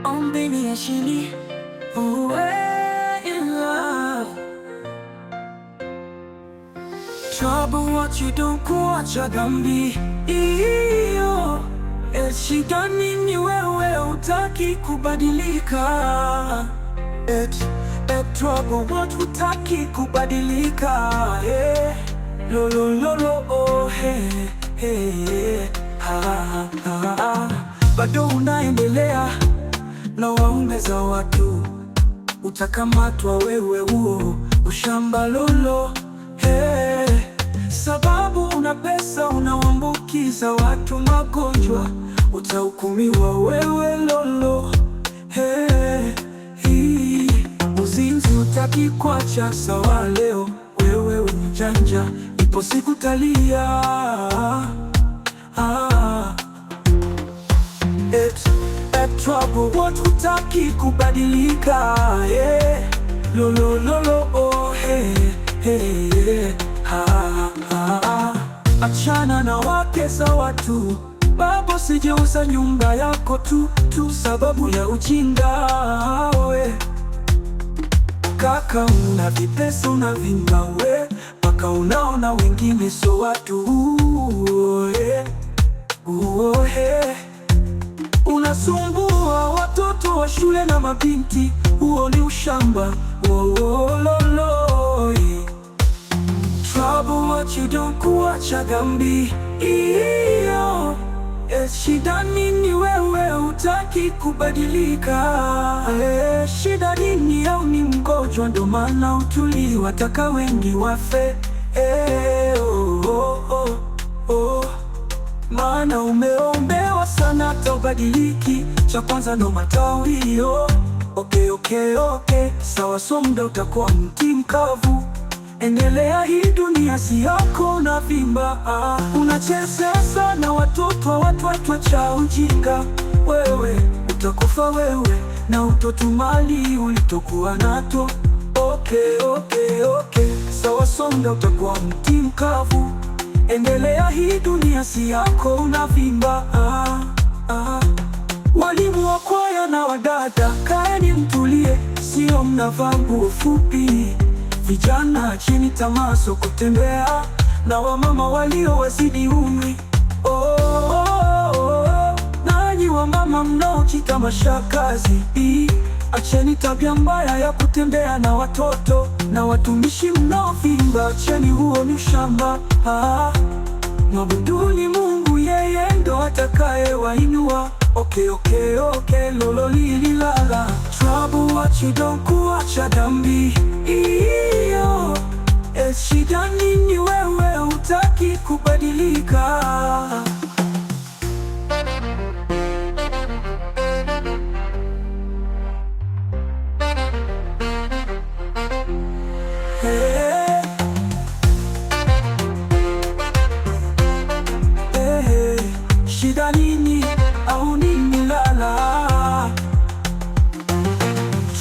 Oh baby, actually, we're in love. Trouble what you don't kuacha dhambi iyo. Shida nini wewe hutaki kubadilika? Trouble what hutaki kubadilika? Lo lo lo lo oh ha ha. Bado unaendelea na waume za watu, utakamatwa wewe, huo ushamba lolo. Sababu una pesa, unawaambukiza watu magonjwa, utahukumiwa wewe lolo. Uzinzi utaki kuacha, sawa leo wewe unjanja, ipo siku talia. Trouble what hutaki kubadilika? Lo lo lo lo oh Achana na wake za watu, babo, sijeuza nyumba yako tu sababu ya ujinga. Kaka, una vipesa unavimba we, mpaka unaona wengine so watu. Unasumbua watoto wa shule na mabinti, huo ni ushamba. Trouble what you don't kuacha dhambi iyo. Shida nini wewe hutaki kubadilika? Shida nini? Au ni mgonjwa ndo maana utuli, wataka wengi wafe? Maana umeombewa sana hata ubadiliki. Cha kwanza ndo matawio. Okay, sawa, so muda utakuwa mti mkavu. Endelea, hii dunia si yako na vimba. Unacheza sana watoto wa watu cha ujinga. Wewe utakufa wewe na utotumali ulitokuwa nato. Okay, sawa, so muda utakuwa mti mkavu. Endelea, hii dunia si yako unavimba. Walimu wa kwaya na wadada, kaeni mtulie, sio mnavaa nguo fupi. Vijana chini tamaso kutembea na wamama walio wazidi umri. Nanyi wamama mnaojiita mashakazi, acheni tabia mbaya ya kutembea na watoto na watumishi mnaovimba. Acheni, huo ni ushamba. Mwabuduni Mungu, yeye ndo atakaye wainua. Okay, lolo lililala. Trouble what you don't kuacha dhambi iyo. Shida nini wewe hutaki kubadilika? Shida nini au nini lala?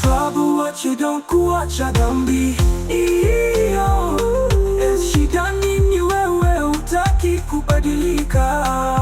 Trouble what you don't kuacha dhambi iyo. Shida nini wewe hutaki kubadilika?